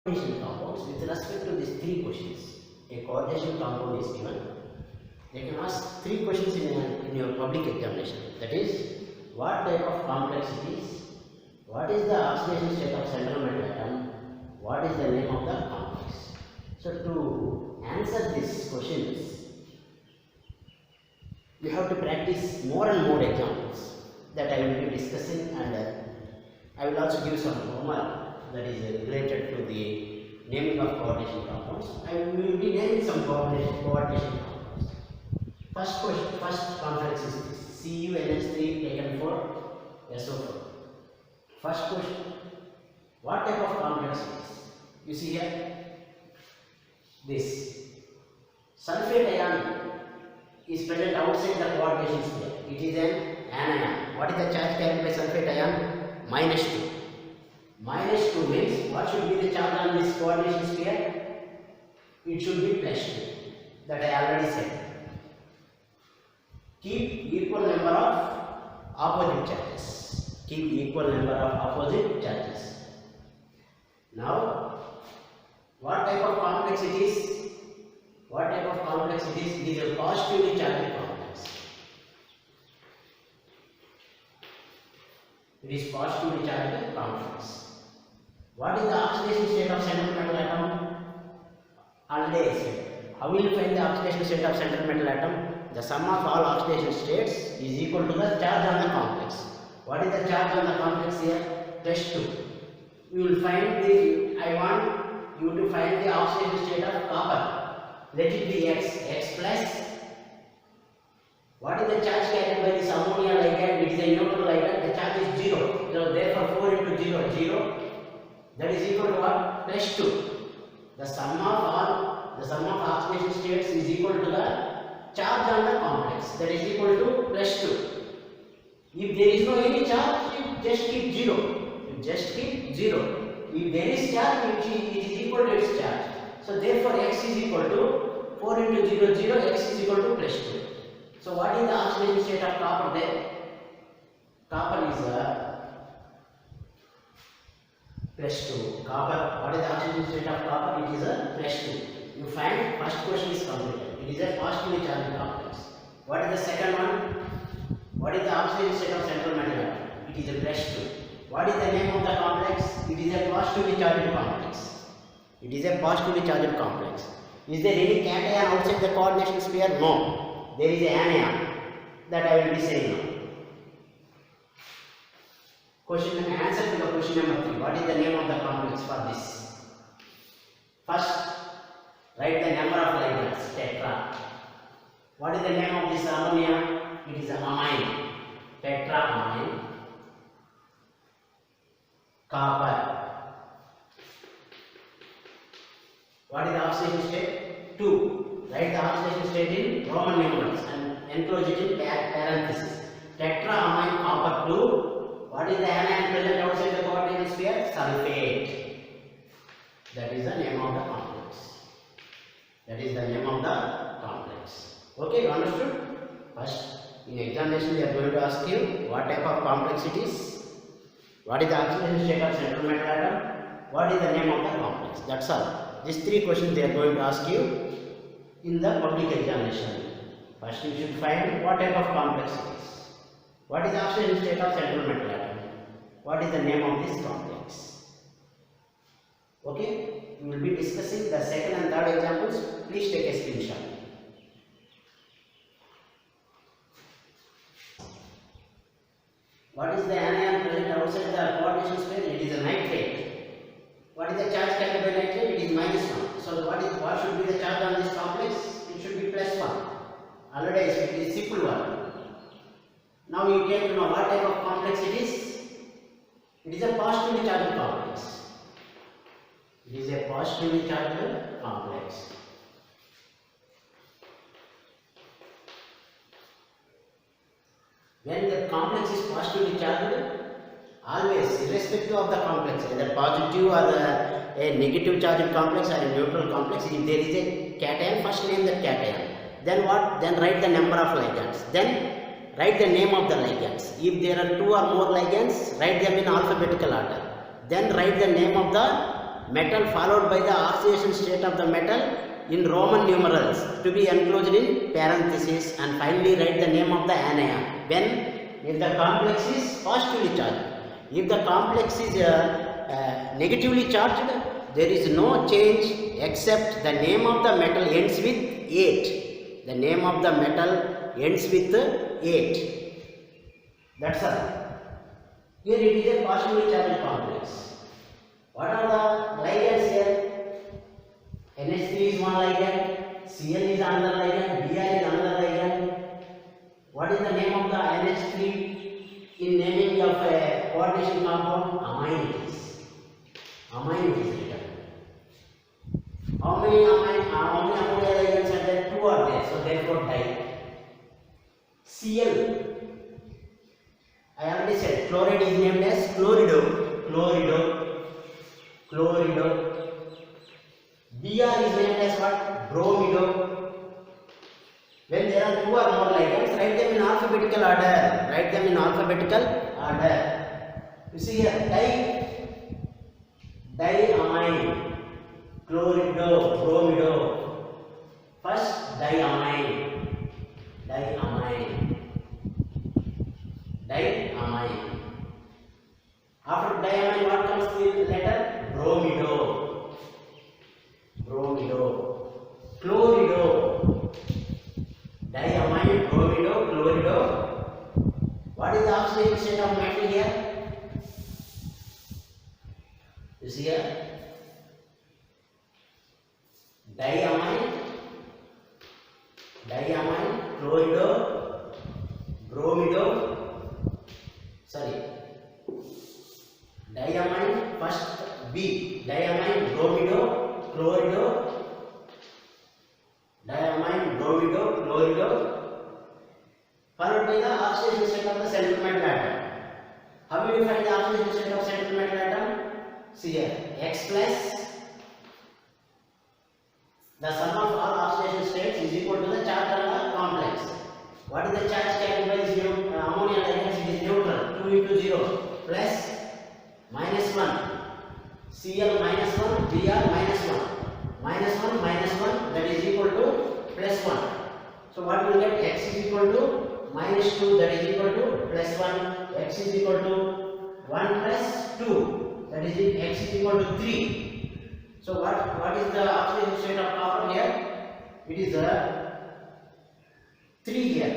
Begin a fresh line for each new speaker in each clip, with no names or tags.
coordination compounds with respect to these three questions. A coordination compound is given. They can ask three questions in your public examination. That is, what type of complex it is, what is the oxidation state of central metal atom, what is the name of the complex. So to answer these questions, you have to practice more and more examples that I will be discussing, and I will also give some homework that is related to the naming of coordination compounds. I will be naming some coordination compounds. First question, first complex is this CuNH3 taken for SO4. First question, what type of complex it is? You see here, this sulfate ion is present outside the coordination sphere. It is an anion. What is the charge carried by sulfate ion? -2. -2 means what should be the charge on this coordination sphere? It should be +2. That I already said. Keep equal number of opposite charges. Keep equal number of opposite charges. Now, what type of complex it is? What type of complex it is? It is a positively charged complex. It is positively charged complex. What is the oxidation state of central metal atom? Already I said. How will you find the oxidation state of central metal atom? The sum of all oxidation states is equal to the charge on the complex. What is the charge on the complex here? +2. You will find the, I want you to find the oxidation state of copper. Let it be X plus. What is the charge carried by this ammonia ligand? It is a neutral ligand. The charge is 0. So therefore 4 into 0, 0. That is equal to what? +2. The sum of oxidation states is equal to the charge on the complex. That is equal to +2. If there is no any charge, you just keep 0. You just keep 0. If there is charge, it is equal to its charge. So therefore X is equal to 4 into 0, 0, X is equal to +2. So what is the oxidation state of copper there? Copper is +2. Copper, what is the oxidation state of copper? It is a +2. You find first question is completed. It is a positively charged complex. What is the second one? What is the oxidation state of central metal atom? It is a +2. What is the name of the complex? It is a positively charged complex. It is a positively charged complex. Is there any cation outside the coordination sphere? No. There is an anion that I will be saying now. Answer to the question number 3. What is the name of the complex for this? First, write the number of ligands, tetra. What is the name of this ammonia? It is amine, tetraamine. Copper. What is the oxidation state? 2. Write the oxidation state in Roman numerals and enclose it in parenthesis. Tetraamine copper 2. What is the anion present outside the coordination sphere? Sulfate. That is the name of the complex. That is the name of the complex. Okay, you understood? First, in examination, they are going to ask you what type of complex it is, what is the oxidation state of central metal atom, what is the name of the complex. That's all. These three questions they are going to ask you in the public examination. First, you should find what type of complex it is. What is the oxidation state of central metal atom? What is the name of this complex? Okay, we will be discussing the second and third examples. Please take a screenshot. What is the anion present outside the coordination sphere? It is a nitrate. What is the charge carried by nitrate? It is -1. So what should be the charge on this complex? It should be +1. Already I said it is simple one. Now you get to know what type of complex it is. It is a positively charged complex. It is a positively charged complex. When the complex is positively charged, always, irrespective of the complex, either positive or a negative charged complex or a neutral complex, if there is a cation, first name that cation. Then what? Then write the number of ligands. Then write the name of the ligands. If there are 2 or more ligands, write them in alphabetical order. Then write the name of the metal followed by the oxidation state of the metal in Roman numerals to be enclosed in parentheses, and finally write the name of the anion when if the complex is positively charged. If the complex is negatively charged, there is no change except the name of the metal ends with 8. The name of the metal ends with 8. That's all. Here it is a positively charged complex. What are the ligands here? NH3 is one ligand, Cl is another ligand, Br is another ligand. What is the name of the NH3 in naming of a coordination compound? Amine it is. Amine it is written. How many ammonia ligands are there? 2 are there, so therefore di. Cl, I already said chloride is named as chlorido. Br is named as what? Bromido. When there are 2 or more ligands, write them in alphabetical order. You see here, diamine, chlorido, bromido. First diamine. After diamine, what comes the letter? Bromido. Chlorido. Diamine, bromido, chlorido. What is the oxidation state of metal here? You see here? Diamine, chlorido, bromido. Diamine, first B. Diamine, bromido, chlorido. Followed by the oxidation state of the central metal atom. How will you find the oxidation state of central metal atom? See here, X plus the sum of all oxidation states is equal to the charge on the complex. What is the charge carried by this ammonia ligands? It is neutral, 2 into 0 plus minus 1, Cl minus 1, Br minus 1. Minus 1, that is equal to plus 1. So what we will get? X is equal to minus 2, that is equal to plus 1. X is equal to 1 plus 2, that is X is equal to 3. So what is the oxidation state of copper here? It is 3 here.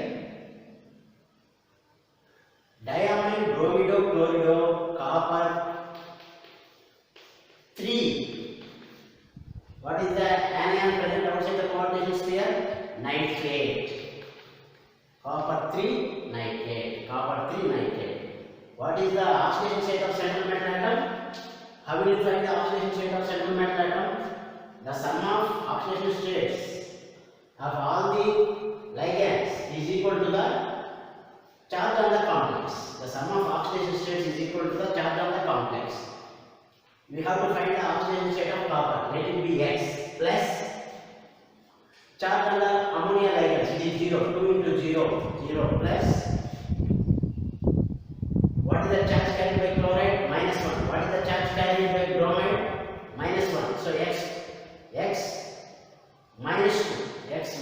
Diamine, bromido, chlorido, copper 3. What is the anion present outside the coordination sphere? Nitrate. Copper 3 nitrate. What is the oxidation state of central metal atom? How will you find the oxidation state of central metal atom? The sum of oxidation states of all the ligands is equal to the charge on the complex. The sum of oxidation states is equal to the charge on the complex. We have to find the oxidation state of copper. Let it be X plus charge on the ammonia ligands. It is 0. 2 into 0 plus. What is the charge carried by chloride? Minus 1. What is the charge carried by bromide? Minus 1. So X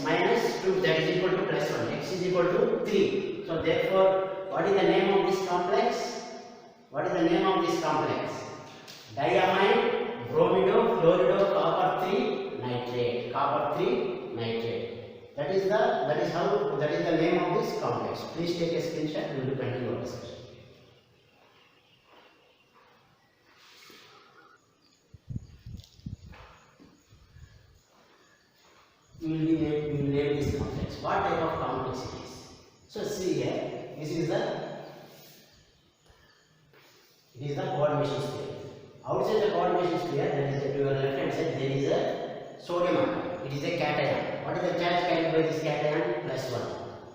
minus 2, that is equal to plus 1. X is equal to 3. So therefore, what is the name of this complex? Diamine, bromido, chlorido, copper 3 nitrate. That is the name of this complex. Please take a screenshot and we will continue our discussion. We will name this complex. What type of complex it is? So see here, this is the coordination sphere. Outside the coordination sphere, there is to your left hand side, there is a sodium atom. It is a cation. What is the charge carried by this cation? Plus 1.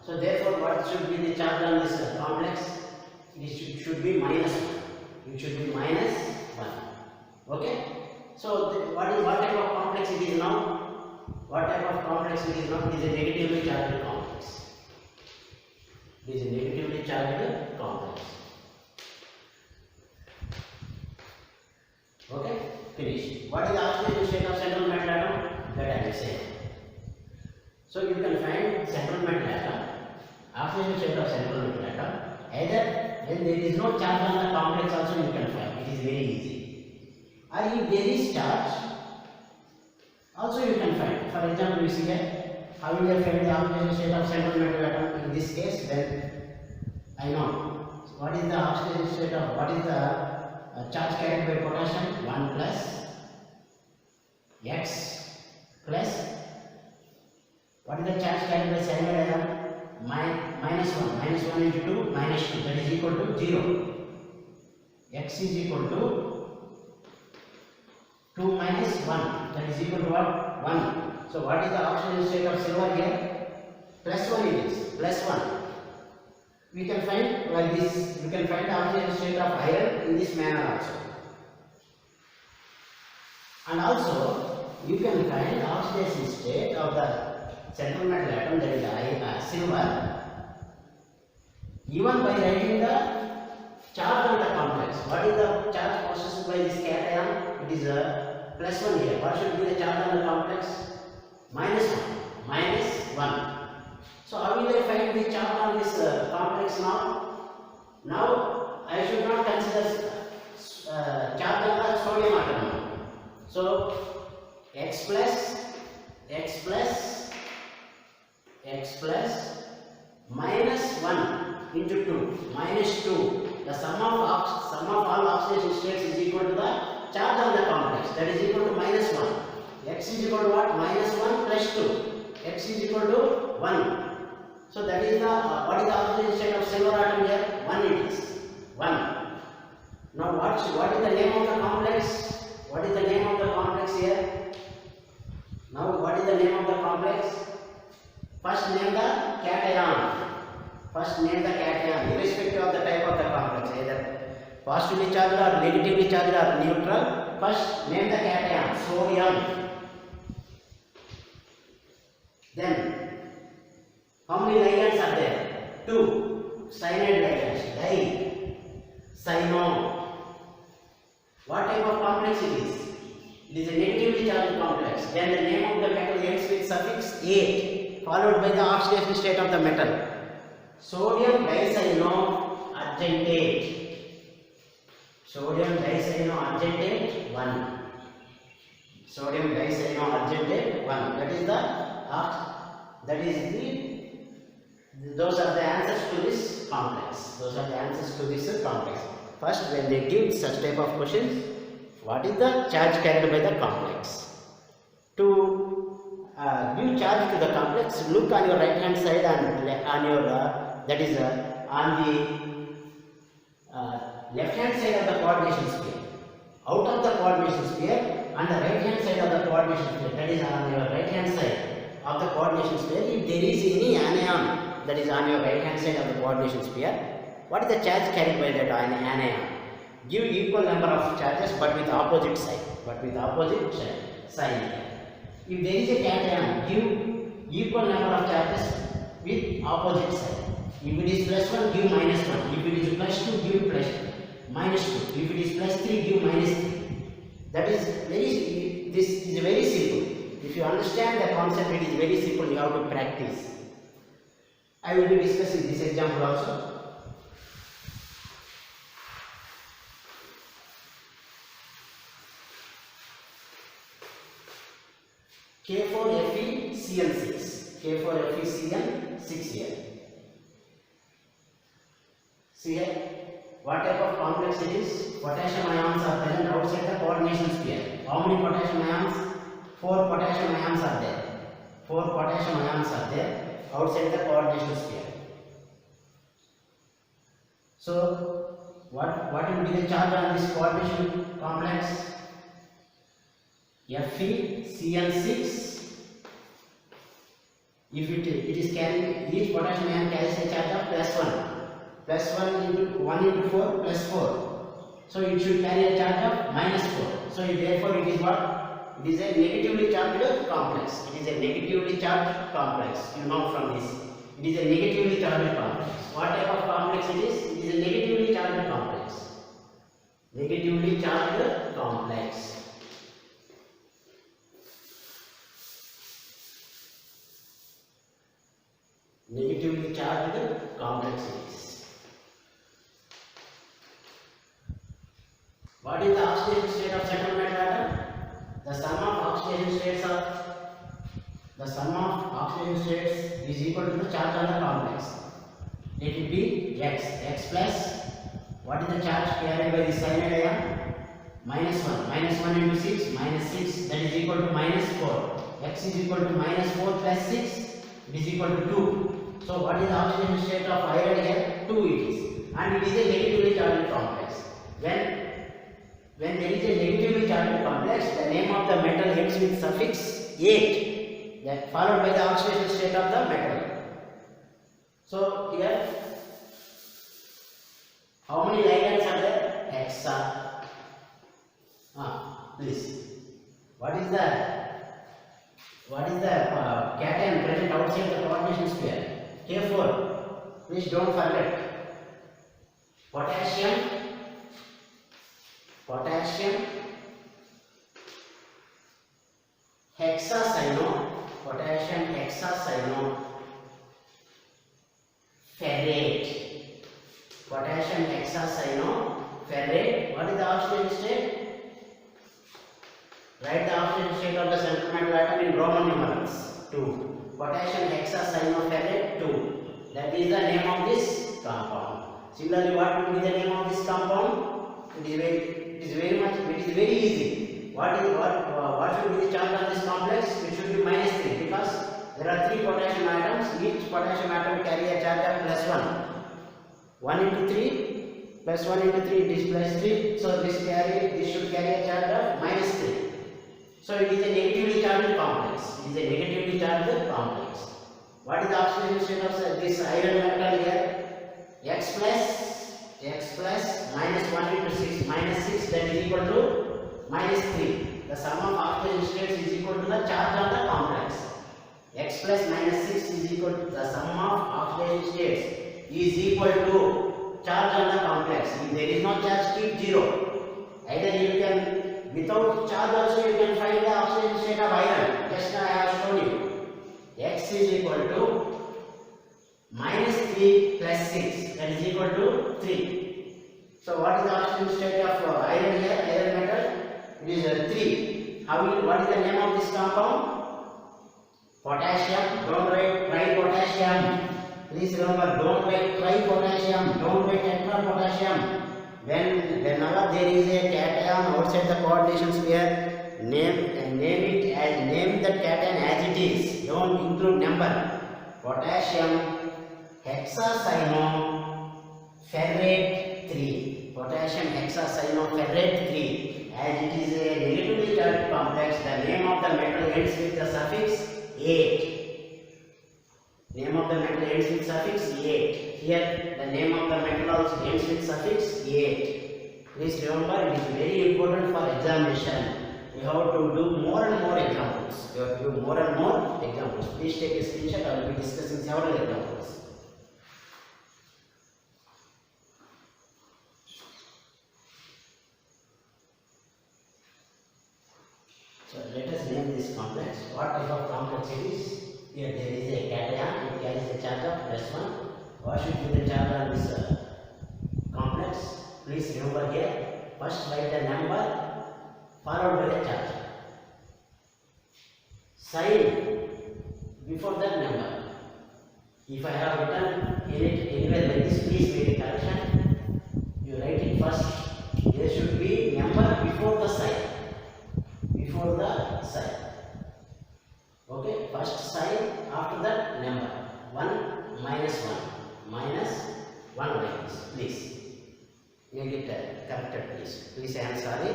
So therefore, what should be the charge on this complex? It should be minus 1. Okay. So what type of complex it is now? It is a negatively charged complex. Okay. Finish. What is the oxidation state of central metal atom? That I will say. So you can find central metal atom, oxidation state of central metal atom. Either when there is no charge on the complex also you can find. It is very easy. Or if there is charge, also you can find. For example, you see here, how will you find the oxidation state of central metal atom? In this case, then I know. So what is the oxidation state of, what is the charge carried by potassium? 1 plus X plus, what is the charge carried by cyanide ion? Minus 1. Minus 1 into 2, minus 2. That is equal to 0. X is equal to 2 minus 1. That is equal to what? 1. So what is the oxidation state of silver here? Plus 1 it is. Plus 1. We can find like this. We can find the oxidation state of iron in this manner also. And also you can find the oxidation state of the central metal atom, that is the silver, even by writing the charge on the complex. What is the charge possessed by this cation? It is a plus 1 here. What should be the charge on the complex? Minus 1. Minus 1. So how will I find the charge on this complex now? Now I should not consider charge on the sodium atom. So X plus minus 1 into 2 minus 2. The sum of all oxidation states is equal to the charge on the complex. That is equal to minus 1. X is equal to what? Minus 1 plus 2. X is equal to 1. So that is the what is the oxidation state of silver atom here? 1 it is. 1. Now what is the name of the complex? What is the name of the complex here? Now what is the name of the complex? First name the cation. First name the cation, irrespective of the type of the complex, either positively charged or negatively charged or neutral. First name the cation, sodium. Then how many ligands are there? 2 cyanide ligands, di, cyano. What type of complex it is? It is a negatively charged complex. Then the name of the metal ends with suffix ate, followed by the oxidation state of the metal. Sodium dicyanoargentate. Sodium dicyanoargentate 1. Sodium dicyanoargentate 1. Those are the answers to this complex. Those are the answers to this complex. First, when they give such type of questions, what is the charge carried by the complex? To give charge to the complex, look on your right hand side and on your on the left hand side of the coordination sphere. Out of the coordination sphere, on the right hand side of the coordination sphere, that is on your right hand side of the coordination sphere, if there is any anion that is on your right hand side of the coordination sphere, what is the charge carried by that anion? Give equal number of charges but with opposite sign. Sign. If there is a cation, give equal number of charges with opposite sign. If it is plus 1, give minus 1. If it is plus 2, give plus minus 2. If it is plus 3, give minus 3. That is this is very simple. If you understand the concept, it is very simple. You have to practice. I will be discussing this example also. K4FeCN6. K4FeCN6 here. See here, what type of complex it is? Potassium ions are present outside the coordination sphere. How many potassium ions? 4 potassium ions are there. 4 potassium ions are there outside the coordination sphere. So, what will be the charge on this coordination complex? FeCN6. If it is carrying, each potassium ion carries a charge of plus 1. Plus 1 into 4 plus 4. So it should carry a charge of minus 4. So therefore it is what? It is a negatively charged complex. It is a negatively charged complex. You know from this. It is a negatively charged complex. What type of complex it is? It is a negatively charged complex. Negatively charged complex. negatively charged complex it is. What is the oxidation state of central metal atom? The sum of oxidation states is equal to the charge on the complex. Let it be x plus, what is the charge carried by the cyanide ion? -1 into 6, -6, that is equal to -4. X is equal to -4 plus 6, it is equal to 2. So what is the oxidation state of iron here? 2 it is, and it is a negatively charged complex. When there is a negatively charged complex, the name of the metal ends with suffix 8, that followed by the oxidation state of the metal. So here, how many ligands are there? Hexa. Please. What is the cation present outside the coordination sphere? K4. Please don't forget. Potassium, hexacyano, ferrate. Potassium hexacyanoferrate. What is the oxidation state? Write the oxidation state of the central metal atom in Roman numerals. 2. Potassium hexacyanoferrate 2. That is the name of this compound. Similarly, what will be the name of this compound? It is very easy. What should be the charge on this complex? It should be -3, because there are 3 potassium atoms. Each potassium atom carry a charge of +1. 1 into 3 plus 1 into 3, it is +3. So this should carry a charge of -3. So it is a negatively charged complex. What is the oxidation state of this iron metal here? X plus -1 into 6, -6, that is equal to -3. The sum of oxidation states is equal to the charge on the complex. X plus -6 is equal to the sum of oxidation states is equal to charge on the complex. If there is no charge, keep 0. Either you can, without charge also you can find the oxidation state of iron. Just I have shown you. X is equal to -3 plus 6, that is equal to 3. So what is the oxidation state of iron here, iron metal? It is 3. What is the name of this compound? Potassium. Don't write tripotassium. Please remember, don't write tripotassium, don't write tetrapotassium. Whenever there is a cation outside the coordination sphere, name the cation as it is. Don't include number. Potassium hexacyanoferrate 3. Potassium hexacyanoferrate 3. As it is a negatively charged complex, the name of the metal ends with the suffix 8. Name of the metal ends with suffix 8. Here the name of the metal also ends with suffix 8. Please remember, it is very important for examination. You have to do more and more examples. Please take a screenshot. I will be discussing several examples. So let us name this complex. What type of complex it is? Here there is a cation. It carries a charge of +1. What should be the charge on this complex? Please remember here. First write the number followed by the charge. Sign before that number. If I have written anywhere like this, please make a correction. You write it first. There should be number before the sign. Okay, first sign, after that number. 1 minus 1 like this. Please make it corrected, please. Please, I am sorry.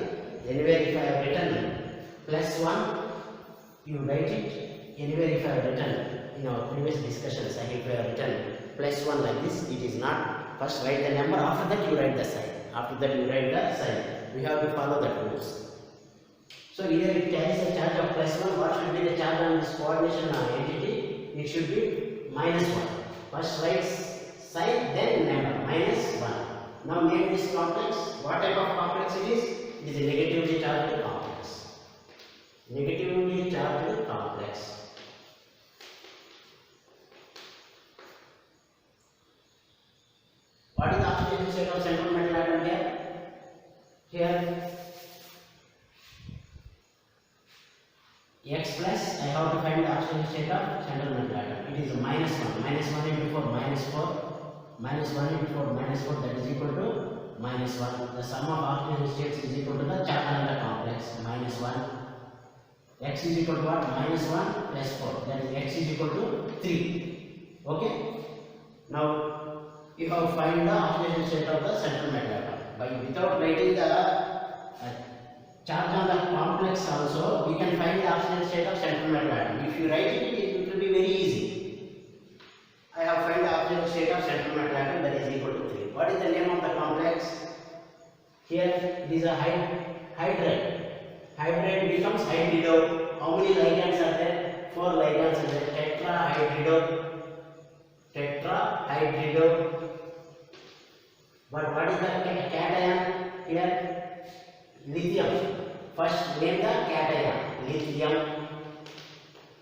Anywhere if I have written +1, you write it. Anywhere if I have written in our previous discussions, I have written +1 like this. It is not. First write the number. After that you write the sign. We have to follow the rules. So here it carries a charge of +1. What should be the charge on this coordination entity? It should be -1. First write sign, then number -1. Now name this complex. What type of complex it is? It is a negatively charged complex. Negatively charged complex. X plus, I have to find the oxidation state of central metal atom. It is minus 1. Minus 1 into 4, minus 4. Minus 1 into 4, minus 4, that is equal to minus 1. The sum of oxidation states is equal to the Chapman complex, minus 1. X is equal to what? Minus 1 plus 4. That is X is equal to 3. Okay? Now, you have to find the oxidation state of the central metal atom. Without writing the charge on the complex also, we can find the oxidation state of central metal atom. If you write it, it will be very easy. I have found the oxidation state of central metal atom, that is equal to 3. What is the name of the complex? Here it is a hydride. Hydride becomes hydrido. How many ligands are there? 4 ligands are there. Tetrahydrido. Tetrahydrido. But what is the cation here? Lithium. First name the cation. Lithium.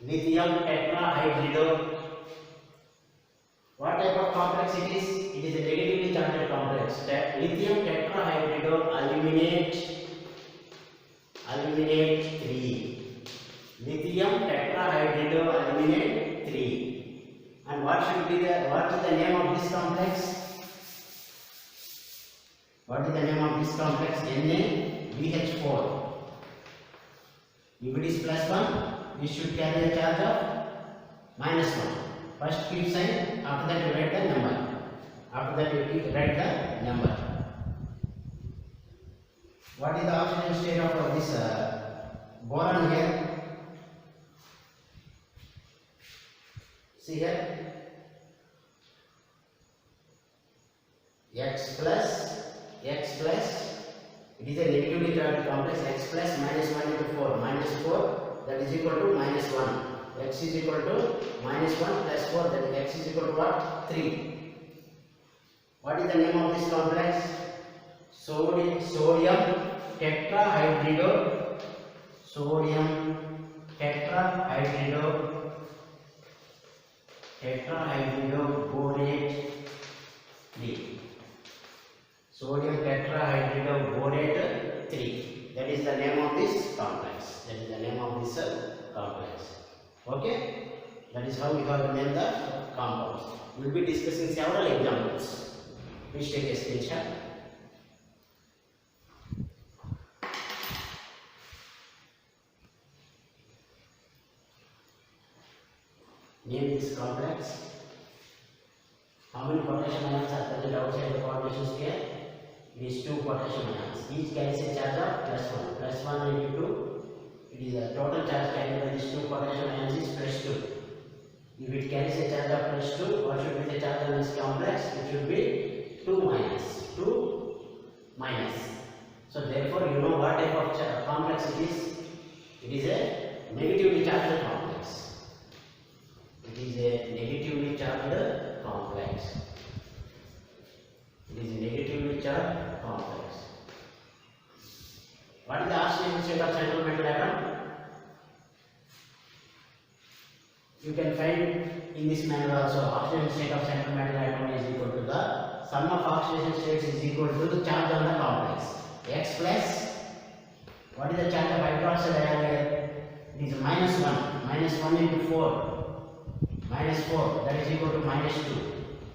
Lithium tetrahydrido. What type of complex it is? It is a negatively charged complex. Lithium tetrahydrido aluminate. Aluminate 3. Lithium tetrahydrido aluminate 3. And what is the name of this complex? What is the name of this complex? NaBH4. If it is plus 1, we should carry a charge of minus 1. First keep sign, after that you write the number. After that you write the number. What is the oxidation state of this boron here? See here. X plus, it is a negatively charged complex. X plus minus 1 into 4, minus 4, that is equal to minus 1. X is equal to minus 1 plus 4, that is X is equal to what? 3. What is the name of this complex? Sodium tetrahydrido. Sodium tetrahydrido. Tetrahydrido borate 3. Sodium tetrahydrido borate 3. That is the name of this complex. That is the name of this complex. Okay? That is how we have to name the compounds. We will be discussing several examples. Please take a screenshot. Name this complex. How many potassium ions are present outside the coordination sphere? It is 2 potassium ions. Each carries a charge of plus 1. Plus 1 into 2. It is a total charge carried by these 2 potassium ions is plus 2. If it carries a charge of plus 2, what should be the charge on this complex? It should be 2 minus. 2 minus. So therefore you know what type of complex it is. It is a negatively charged complex. It is a negatively charged complex. It is a negatively charged complex. What is the oxidation state of central metal atom? You can find in this manner also. Oxidation state of central metal atom is equal to the sum of oxidation states is equal to the charge on the complex. X plus, what is the charge of hydroxide ion here? It is minus 1. Minus 1 into 4. Minus 4, that is equal to minus 2.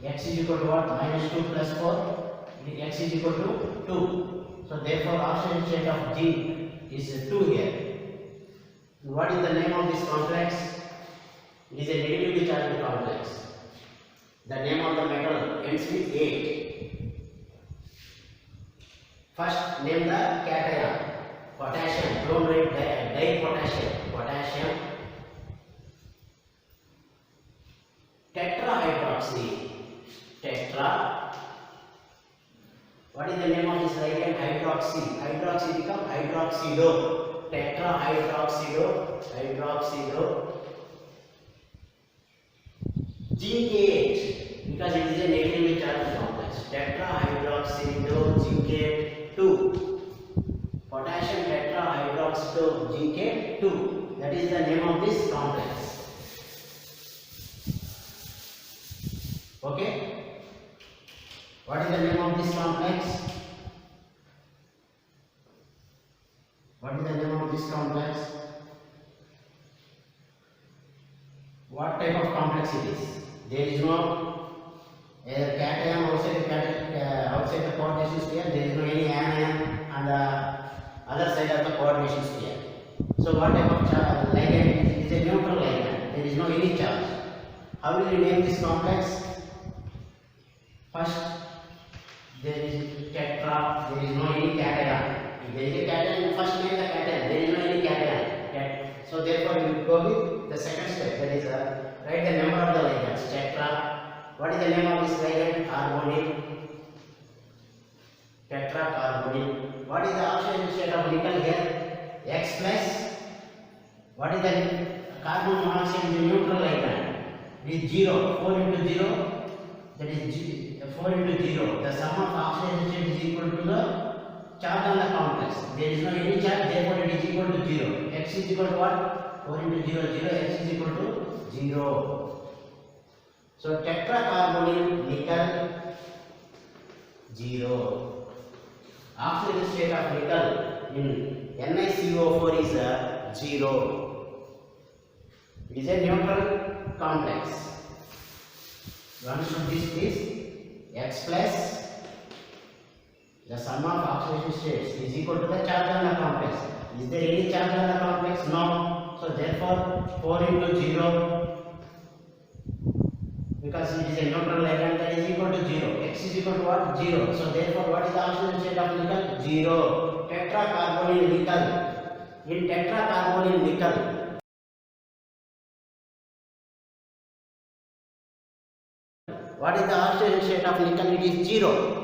X is equal to what? Minus 2 plus 4. X is equal to 2. So therefore oxidation state of zinc is 2 here. What is the name of this complex? It is a negatively charged complex. The name of the metal ends with 8. First name the cation. Potassium. Don't write dipotassium. Potassium. Tetrahydroxy. Tetra. What is the name of this ligand? Hydroxy. Hydroxy become hydroxido. Tetrahydroxido. Hydroxido. Zincate, because it is a negatively charged complex. Tetrahydroxido zincate 2. Potassium tetrahydroxido zincate 2. That is the name of this complex. Okay? What is the name of this complex? What is the name of this complex? what type of complex it is. There is no cation outside the coordination sphere. There is no any anion on the other side of the coordination sphere. So what type of ligand it is? A neutral ligand. There is no any charge. How will you name this complex? First, there is tetra. There is no any cation. If there is a cation, first name the cation. There is no any cation. So therefore, you go with the second step. That is write the number of the ligands. Tetra. What is the name of this ligand? Carbonyl. Tetracarbonyl. What is the oxidation state of nickel here? X plus. What is the carbon monoxide is a neutral ligand? It is 0. 4 into 0. That is 4 into 0. The sum of oxidation state is equal to the charge on the complex. There is no any charge, therefore it is equal to 0. X is equal to what? 4 into 0, 0. X is equal to 0. So tetracarbonyl nickel 0. Oxidation state of nickel in NiCO4 is 0. It is a neutral complex. You understand this please? X plus the sum of oxidation states is equal to the charge on the complex. Is there any charge on the complex? No. So therefore 4 into 0, because it is a neutral ligand, that is equal to 0. X is equal to what? 0. So therefore what is the oxidation state of nickel? 0. Tetracarbonyl nickel. In tetracarbonyl nickel, what is the oxidation state of nickel? It is 0.